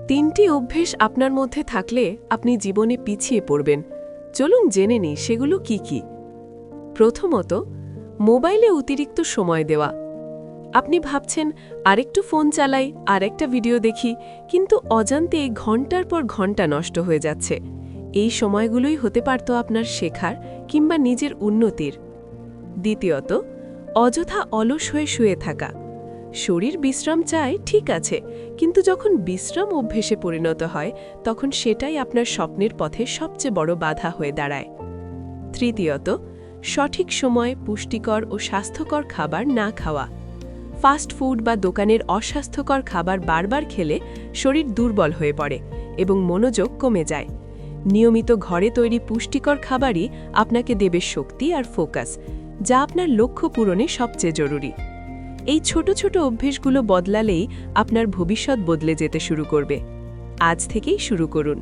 তিনটি অভ্যেস আপনার মধ্যে থাকলে আপনি জীবনে পিছিয়ে পড়বেন। চলুন জেনে নিই সেগুলো কি কি। প্রথমত, মোবাইলে অতিরিক্ত সময় দেওয়া। আপনি ভাবছেন আরেকটু ফোন চালাই, আরেকটা ভিডিও দেখি, কিন্তু অজান্তে ঘন্টার পর ঘন্টা নষ্ট হয়ে যাচ্ছে। এই সময়গুলোই হতে পারত আপনার শেখার কিংবা নিজের উন্নতির। দ্বিতীয়ত, অযথা অলস হয়ে শুয়ে থাকা। শরীর বিশ্রাম চায়, ঠিক আছে, কিন্তু যখন বিশ্রাম অভ্যেসে পরিণত হয় তখন সেটাই আপনার স্বপ্নের পথে সবচেয়ে বড় বাধা হয়ে দাঁড়ায়। তৃতীয়ত, সঠিক সময়ে পুষ্টিকর ও স্বাস্থ্যকর খাবার না খাওয়া। ফাস্ট ফুড বা দোকানের অস্বাস্থ্যকর খাবার বারবার খেলে শরীর দুর্বল হয়ে পড়ে এবং মনোযোগ কমে যায়। নিয়মিত ঘরে তৈরি পুষ্টিকর খাবারই আপনাকে দেবে শক্তি আর ফোকাস, যা আপনার লক্ষ্য পূরণে সবচেয়ে জরুরি। এই ছোট ছোট অভ্যেসগুলো বদলালেই আপনার ভবিষ্যৎ বদলে যেতে শুরু করবে। আজ থেকেই শুরু করুন।